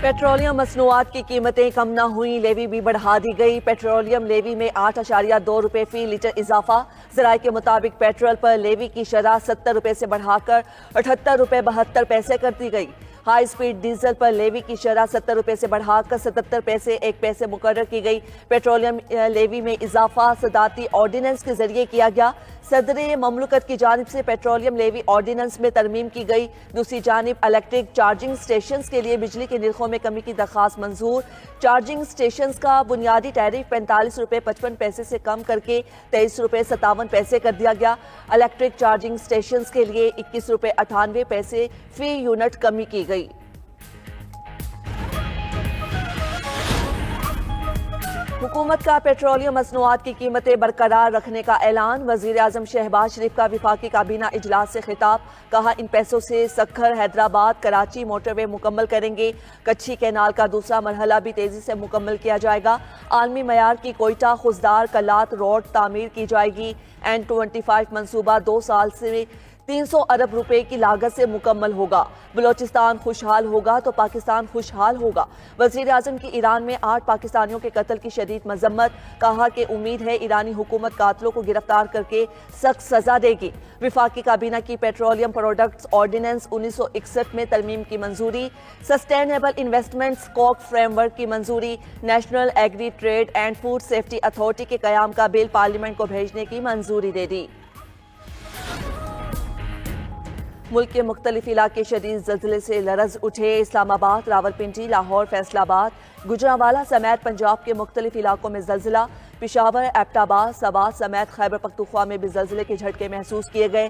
Petroleum मसनूआत की कीमतें कम न हुई, लेवी भी बढ़ा दी गई। पेट्रोलियम लेवी में 8.2 रुपए फी लीटर इजाफा। ज़राए के मुताबिक पेट्रोल पर लेवी की शरह 70 रुपए से बढ़ाकर 78 रुपए 72 पैसे कर दी गई। हाई स्पीड डीजल पर लेवी की शरह 70 रुपए से बढ़ाकर 77 पैसे 1 पैसे मुकर्रर की गई। पेट्रोलियम लेवी में इजाफा सदारती ऑर्डिनेंस के जरिए किया गया। सदर ममलकत की जानिब से पेट्रोलियम लेवी ऑर्डिनेंस में तरमीम की गई। दूसरी जानिब इलेक्ट्रिक चार्जिंग स्टेशन के लिए बिजली के निर्खों में कमी की दरख्वास्त मंजूर। चार्जिंग स्टेशन का बुनियादी टैरिफ 45 रुपए 55 पैसे से कम करके 23 रुपए 57 पैसे कर दिया गया। इलेक्ट्रिक चार्जिंग स्टेशन के लिए 21 रुपए 98 पैसे फी यूनिट कमी की गई। हुकूमत का पेट्रोलियम मसनूआत की कीमतें बरकरार रखने का ऐलान। वजीर आजम शहबाज शरीफ का वफाकी काबीना इजलास से खिताब। कहा, इन पैसों से सखर, हैदराबाद, कराची मोटरवे मुकम्मल करेंगे। कच्छी कैनाल का दूसरा मरहला भी तेजी से मुकम्मल किया जाएगा। आलमी मयार की कोयटा खुजदार कलात रोड तामीर की जाएगी। N25 मंसूबा 2 साल से 300 अरब रुपए की लागत से मुकम्मल होगा। बलोचिस्तान खुशहाल होगा तो पाकिस्तान खुशहाल होगा। वजीर आजम की ईरान में 8 पाकिस्तानियों के कत्ल की शदीद मजम्मत। कहा कि उम्मीद है ईरानी हुकूमत कातलों को गिरफ्तार करके सख्त सजा देगी। विफाकी काबीना की पेट्रोलियम प्रोडक्ट्स ऑर्डिनेंस 1961 में तरमीम की मंजूरी। सस्टेनेबल इन्वेस्टमेंट स्कोप फ्रेमवर्क की मंजूरी। National agri trade and food safety authority के कयाम का बिल पार्लियामेंट को भेजने की मंजूरी दे दी। मुल्क के मुख्तलिफ इलाके शदीद ज़ल्ज़ले से लरज़ उठे। इस्लामाबाद, रावलपिंडी, लाहौर, फैसलाबाद, गुजरांवाला समेत पंजाब के मुख्तलिफ इलाकों में ज़ल्ज़ला। पेशावर, एबटाबाद, सवात समेत खैबर पख्तूनख्वा में भी ज़ल्ज़ले के झटके महसूस किए गए।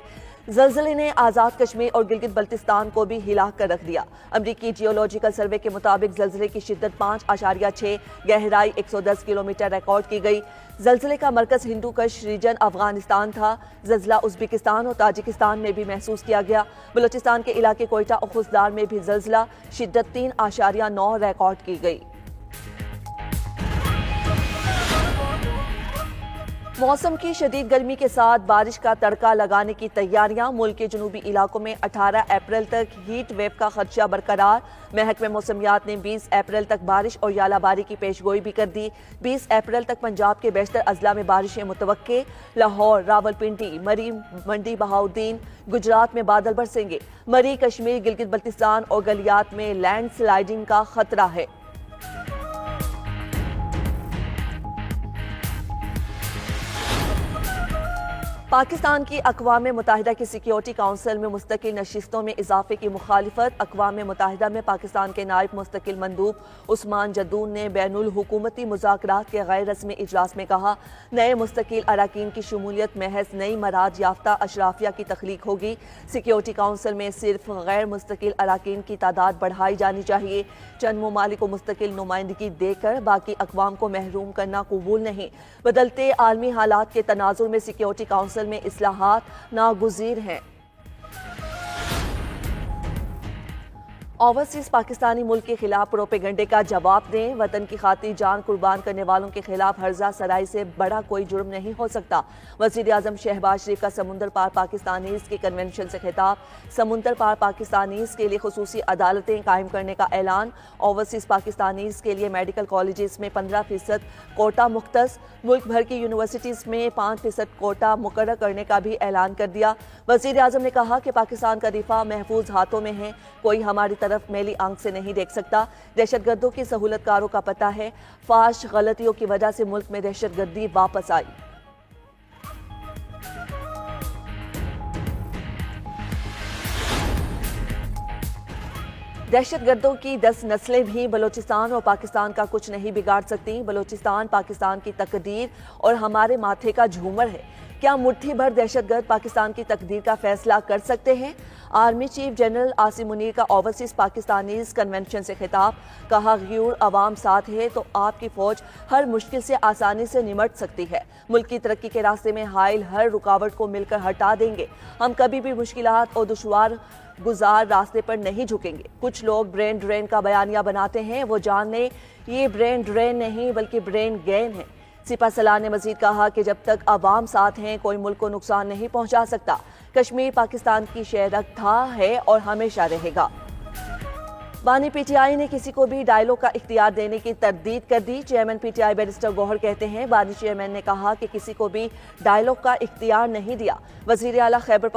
ज़ल्ज़ले ने आज़ाद कश्मीर और गिलगित बल्तिस्तान को भी हिला कर रख दिया। अमरीकी जियोलॉजिकल सर्वे के मुताबिक ज़ल्ज़ले की शिद्दत 5.6, गहराई 110 किलोमीटर रिकॉर्ड की गई। ज़ल्ज़ले का मरकज़ हिंदूकश रीजन अफगानिस्तान था। ज़ल्ज़ला उज़्बेकिस्तान और ताजिकिस्तान में भी महसूस किया गया। बलूचिस्तान के इलाके कोयटा और खुजदार में भी ज़ल्ज़ला शिद्दत 3.9 रिकॉर्ड की गई। मौसम की शदीद गर्मी के साथ बारिश का तड़का लगाने की तैयारियां। मुल्क के जनूबी इलाकों में 18 अप्रैल तक हीट वेव का खदशा बरकरार। महकमे मौसमियात ने 20 अप्रैल तक बारिश और यालाबारी की पेशगोई भी कर दी। 20 अप्रैल तक पंजाब के बेशतर अजला में बारिशें मुतवक्के। लाहौर, रावलपिंडी, मरी, मंडी बहाउद्दीन, गुजरात में बादल बरसेंगे। मरी, कश्मीर, गिलगित बल्तिस्तान और गलियात में लैंड स्लाइडिंग का खतरा है। पाकिस्तान की अक़वाम मुत्तहिदा की सिक्योरिटी काउंसिल में मुस्तकिल नशिस्तों में इजाफे की मुखालिफत। अक़वाम मुत्तहिदा में पाकिस्तान के नायब मुस्तकिल मंदूब उस्मान जद्दून ने बैनुल हुकूमती मुज़ाकरात के गैर रस्मी इजलास में कहा, नए मुस्तकिल अरकान की शमूलियत महज नई मराद याफ्ता अशराफिया की तख्लीक होगी। सिक्योरिटी काउंसिल में सिर्फ गैर मुस्तकिल अरकान की तादाद बढ़ाई जानी चाहिए। चंद ममालिक को मुस्तकिल नुमाइंदगी देकर बाकी अक़वाम को महरूम करना कबूल नहीं। बदलते आलमी हालात के तनाजुर में सिक्योरिटी काउंसिल में इस्लाहात नागुज़ीर हैं। ओवरसीज पाकिस्तानी मुल्क के खिलाफ प्रोपेगंडे का जवाब दें। वतन की खातिर जान कुर्बान करने वालों के खिलाफ हर्जा सराई से बड़ा कोई जुर्म नहीं हो सकता। वज़ीर आज़म शहबाज शरीफ का समुंदर पार पाकिस्तानीज़ के कन्वेंशन से खिताब। समुंदर पार पाकिस्तानीज़ के लिए खुसूसी अदालतें कायम करने का ऐलान। ओवरसीज पाकिस्तानीज़ के लिए मेडिकल कॉलेजेस में 15% कोटा मुख्तस। मुल्क भर की यूनिवर्सिटीज़ में 5% कोटा मुकर्रर करने का भी ऐलान कर दिया। वज़ीर आज़म ने कहा कि पाकिस्तान का दिफा महफूज हाथों में है, कोई हमारी तरफ मेली आंख से नहीं देख सकता। दहशतगर्दों की सहूलतकारों का पता है। फाश गलतियों की वजह से मुल्क में दहशतगर्दी वापस आई। दहशतगर्दों की 10 नस्लें भी बलूचिस्तान और पाकिस्तान का कुछ नहीं बिगाड़ सकती। बलूचिस्तान पाकिस्तान की तकदीर और हमारे माथे का झूमर है। क्या मुट्ठी भर दहशतगर्द पाकिस्तान की तकदीर का फैसला कर सकते हैं? Army chief general Asim Munir का ओवरसीज पाकिस्तानीज कन्वेंशन से खिताब। कहा, ग़यूर अवाम साथ है तो आपकी फौज हर मुश्किल से आसानी से निमट सकती है। मुल्क की तरक्की के रास्ते में हाइल हर रुकावट को मिलकर हटा देंगे। हम कभी भी मुश्किलात और दुश्वार गुजार रास्ते पर नहीं झुकेंगे। कुछ लोग ब्रेन ड्रेन का बयानिया बनाते हैं, वो जान लें ये ब्रेन ड्रेन नहीं बल्कि ब्रेन गेन है। सिपा सलार ने मजीद कहा कि जब तक अवाम साथ हैं कोई मुल्क को नुकसान नहीं पहुंचा सकता। कश्मीर पाकिस्तान की शेरक था, है और हमेशा रहेगा। بانی پی ٹی آئی نے کسی کو بھی ڈائلاگ کا اختیار دینے کی تردید کر دی۔ Chairman P T I barrister Gohar کہتے ہیں بانی چیئرمین نے کہا کہ کسی کو بھی ڈائلاگ کا اختیار نہیں دیا۔ وزیر اعلیٰ خیبر